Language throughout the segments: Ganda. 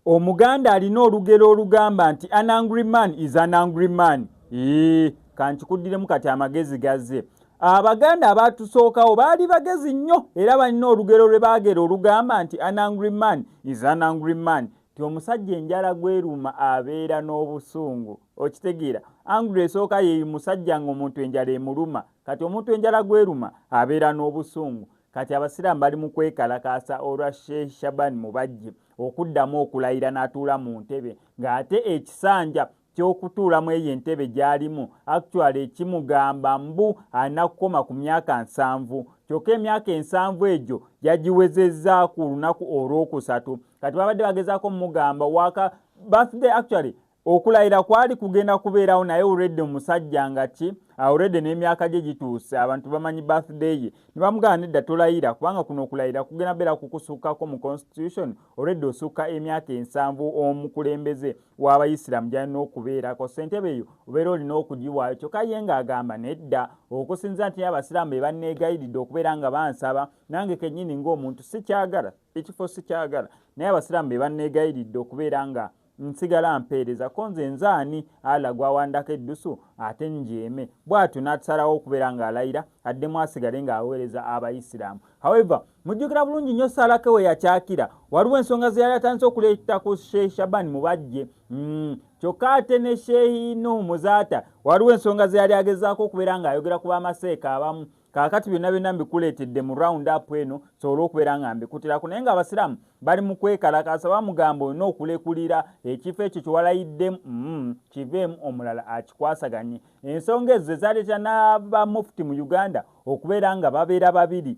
Omuganda alina olugero olugamba nti an angry man is an angry man. Kankikuddire kati amagezi gazze. Abaganda abatusookawo baali bagezi nnyo era balina olugero lwe baagera olugamba nti an angry man is an angry man. Ti omusajja enjala gweruma abeera n'obusungu. Okitegeera angry esooka ye musajja ng'omuntu enjala emuluma. Kati omuntu enjala gweruma abeera n'obusungu. Kati abasiraamu bali mu kwekalakaasa olwa Sheikh Shaban Mubajje okuddamu okulayira n'atuula mu ntebe ng'ate ekisanja ky'okutuulamu eyo entebe gy'alimu actually ekimugamba mbu anakukoma ku myaka 7 kyokka emyaka 7 egyo yagiwezezza ku lunaku olwokusatu. Kati babadde bagezaako mugamba waka birthday actually okulayira kwali kugenda kubeerawo naye already omusajja nga ki already n'emyaka gye gituuse abantu bamanyi birthday ye ne bamugamba nedda tolayira kubanga kuno okulayira kugenda beera kukusukkako mu constitution already osukka emyaka 7 omukulembeze w'abayisiraamu gy'alina okubeerako ssentebe eyo obeera olina okugiwaayo kyokka ye ng'agamba nedda okusinza nti abasiraamu be banneegayiridde okubeera nga bansaba nange kennyini ng'omuntu sikyagala ekifo sikyagala naye abasiraamu be banneegayiridde okubeera nga nsigala mpeereza ko nze nzaani ala gwawandako eddusu ate njeeme bw'atyo n'atusalawo okubeera ng'alayira addemu asigale ng'aweereza abayisiraamu. However mujjukira bulungi nnyo Salake we yakyakira waliwo ensonga ze yali atandise okuleeta ku Sheikh Shaban Mubajje kyokka ate ne Sheikh Nuhu Muzaata waliwo ensonga ze yali agezaako okubeera ng'ayogera ku bamaseeka abamu. Kaakati byonna mbikuleetedde mu round up eno sobola okubeera nga mbikutirako naye ng'abasiraamu bali mu kwekalakaasa bamugamba olina okulekulira ekifo ekyo kyewalayiddemu kiveemu omulala akikwasaganye. Ensonga ezo zaleeta n'abamufti mu Uganda okubeera nga babeera babiri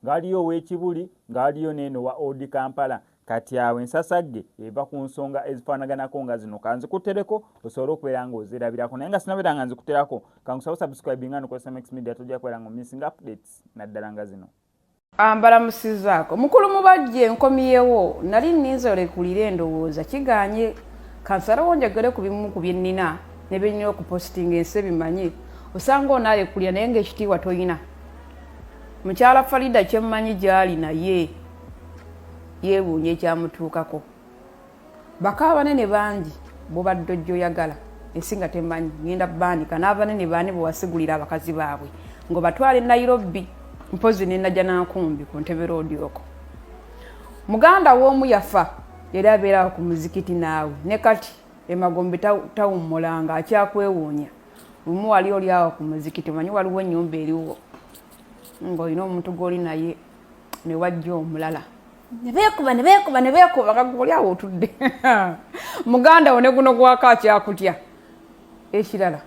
ng'aliyo ow'Ekibuli ng'aliyo n'eno wa Odi Kampala. Kati awo ensasagge eva ku nsonga ezifaanaganako nga zino kanzikutereko osobola okubeera ng'ozirabirako naye nga sinabeera nga nzikuterako kankusaba subscribe nga nukozesa Max Media tojja kubeera nga missing updates naddala nga zino. Mbalamusizaako mukulu Mubajje nkomyewo nali nninza olekulira endowooza kiganye kansalawo njagale ku bimu ku byennina ne bye nnina okupositinga ensi bimanye osanga onaalekulira naye ng'ekitiibwa toyina. Mukyala Farida kyemmanyi gy'ali naye yeewuunya ekyamutuukako. Baka abanene bangi bw'obadde ojja oyagala ensi nga temanyi ngenda baanika n'abanene baani bwe wasigulira abakazi baabwe ng'obatwala e Nairobi mpozi ne Najja Nankumbi ku Ntebe Road okwo. Muganda w'omu yafa yali abeera ku muzikiti naawe ne kati emagombe tawummulanga akyakwewuunya lumu wali oli awo ku muzikiti manyi waliwo ennyumba eriwo ng'olina omuntu gw'oli naye ne wajja omulala ne beekuba kagoli awo otudde muganda wo ne guno gwaka akyakutya. Ekirala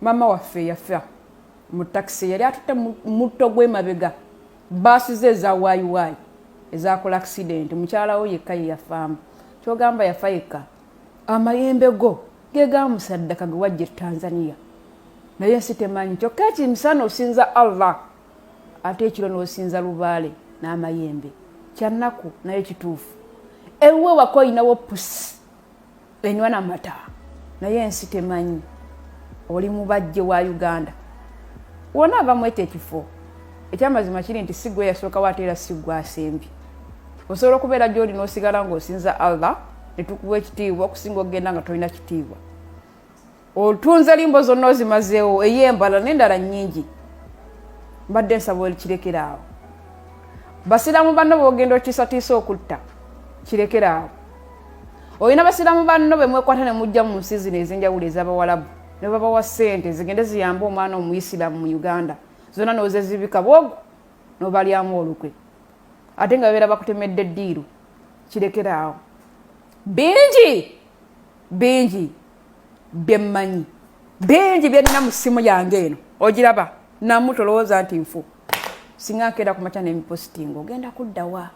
mama waffe yafa mu takisi yali atutte mutto gw'emabega baasi ze eza waayiwaayi ezakola accident mukyala wo yekka ye yafaamu kyogamba yafa yekka amayembe go ge gamusaddaka ge wajja Tanzania naye ensi temanyi kyokka ekimusana osinza Allah ate ekiro n'osinza lubaale n'amayembe kyannaku naye kituufu ewe wako inawo pusi enywa n'amata naye ensi temanyi oli Mubajje wa Uganda wona abamweta ekifo ekyamazima kiri nti sigwe yasooka wateera sigwe asembi osobola okubeera gy'oli n'osigala ng'osinza Allah ne tukuwa ekitiibwa okusinga okugenda nga tolina kitiibwa. Otunze limbo zonna ozimazeewo ey'embala n'endala nnyingi mbadde nsaba kirekera awo. Basiraamu banno b'ogenda okisatiisa okutta kirekera awo. oyina basiramu banno bemwekwata ne mujja mu nsi zino ez'enjawulo ez'abawalabu ne babawa ssente zigende ziyambe omwana omuyisiramu mu Uganda zonna n'ozezibika bwogo n'obalyamu olukwe ate nga babeera bakutemedde eddiiru kirekeraawo bingi byemmanyi bingi byennina mu ssimu yange eno ogiraba namutolowooza nti nfu singa nkeera ku makya n'emipositinga ogenda kuddawa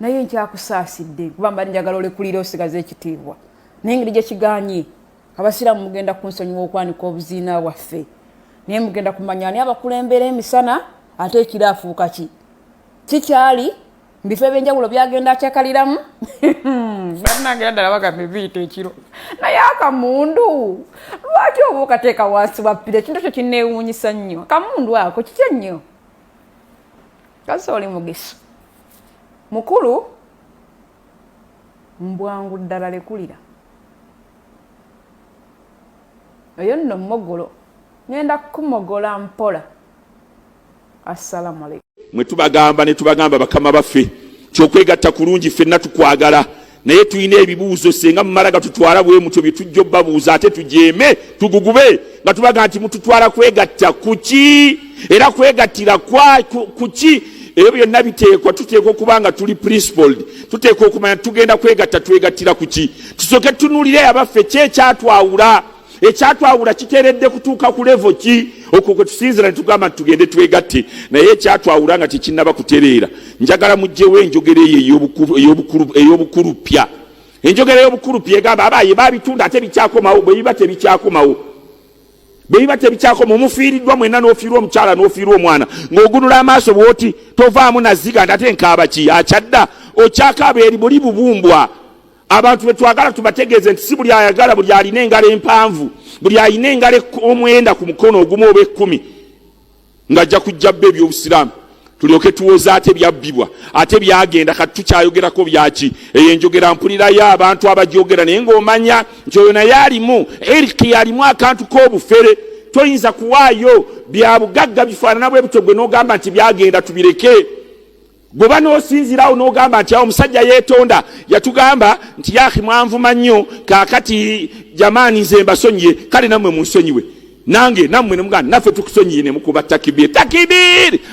naye nkyakusaasidde kuba mbadde njagala olekulira osigaza ekitiibwa naye engeri gye kiganye abasiraamu mugenda kunsonyiwa okwanika obuziina bwaffe naye mugenda kumanya ani abakulembera emisana ate ekiro afuuka kikyali mbifo ebyenjawulo byagenda akyakaliramu bannange ddala bagambe biyita ekiro naye akamundu lwaki oba okateeka wansi wappira ekintu ekyo kinneewuunyisa nnyo akamundu ako kikya nnyo kasi oli mugisa mukulu mbwangu ddala lekulira oyo nno mmogolo ngenda kumogola mpola. Assalamu alaikum. Mwe tubagamba bakama baffe kyokwegatta kulungi ffenna tukwagala naye tuyina ebibuuzo senga mumalaga tutwala bwe mutyo bitujjo babuuza ate tujeeme tugugube nga tubaga nti mututwala kwegatta kuki era kwegattira kuki ebyo byonna biteekwa tuteekwa okubanga tuli principled tuteekwa okumanya tugenda kwegatta twegattira kuki tusooke tunuulire abaffe kyekyatwawula ekyatwawula kiteeredde kutuuka ku level ki okwo kwe tusinzira ne tugamba tugende twegatte naye ekyatwawula nga tekinnaba kutereera njagala mujjewo enjogera eyo ey'obukulupya enjogera ey'obukulupya egamba abaaye baabitunda ate bikyakomawo bwe biba tebikyakomawo mufiiriddwa mwenna n'ofiirwa omukyala n'ofiirwa omwana ng'ogunula amaaso bw'oti tovaamu naziga nti ate nkaaba ki akyadda okyakaaba eri buli bubumbwa abantu betwagala tubategeeze nti si buli ayagala buli alina engalo empanvu buli alina engalo omwenda ku mukono ogumu oba 10 ng'ajja kujja bba ebyobusiraamu tulyoke tuwoza ate byabbibwa ate byagenda kati tukyayogerako byaki eyo enjogera mpulirayo abantu abagyogera naye ng'omanya nti oyo naye alimu eriki alimu akantu k'obufere toyinza kuwaayo bya bugagga bifaanana bwe butyo gwe n'ogamba nti byagenda tubireke bw'oba n'osinzirawo n'ogamba nti awo omusajja yeetonda yatugamba nti yaahi mwanvuma nnyo kaakati jamaani nze mbasonyiye kale nammwe munsonyiwe nange nammwe ne muganda naffe tukusonyiye ne mukuba takibir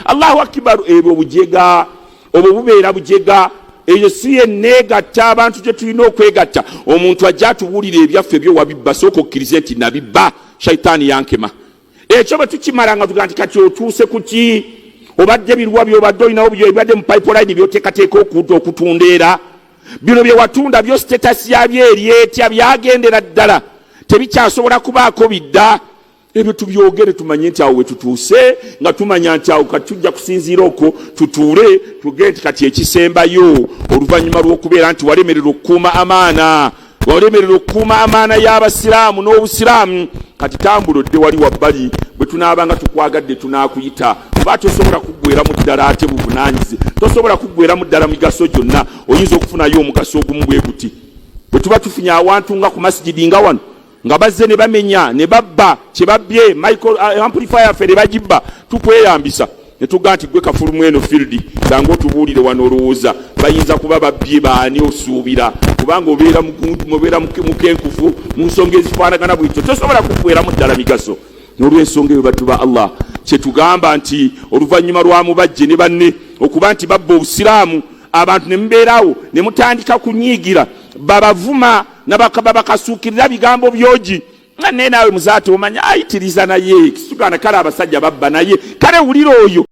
allahu akibaru ebyo bujega obwo bubeera bujega eyo si yenneegatta abantu gye tulina okwegatta omuntu ajja atubuulira ebyaffe byo wabibba sooka okkirize nti nabibba shaitaani yankema ekyo bwe tukimala nga tugaa nti kati otuuse ku ki obadde birwa byobadde olinawo byobadde mu pipeline byoteekateeka okutunda era bino bye watunda byo status yabyo eryetya byagendera ddala tebikyasobola kubaako bidda ebyo tubyogere tumanye nti awo we tutuuse nga tumanya nti awo kati tujja kusinziira okwo tutuule tugende nti kati ekisembayo oluvannyuma lw'okubeera nti walemerera okukuuma amaana y'abasiraamu n'obusiraamu kati tambula odde wali wabbali bwe tunaabanga tukwagadde tunaakuyita kuba tosobola kuggweramu ddala ate buvunaanyize tosobola kuggweramu ddala migaso gyonna oyinza okufunayo omugaso ogumu bwe guti bwe tuba tufunye awantu nga ku masigidi nga wano nga bazze ne bamenya ne babba kye babbye amplifier ffe ne bagibba tukweyambisa ne tugaa nti gwe kafulumu eno field sanga otubuulire wano olowooza bayinza kuba babbye baani osuubira kubanga obeera mukenkufu mu nsonga ezifaanagana bwityo tosobola kuggweramu ddala migaso n'olw'ensonga eyo baddu ba Allah kyetugamba nti oluvannyuma lwa mubajje ne banne okuba nti babba obusiraamu abantu ne mubeerawo ne mutandika kunyiigira babavuma babakasuukirira bigambo byogi nga naye naawe muzaate omanya ayitiriza naye kisugana kale abasajja babba naye kale wulira oyo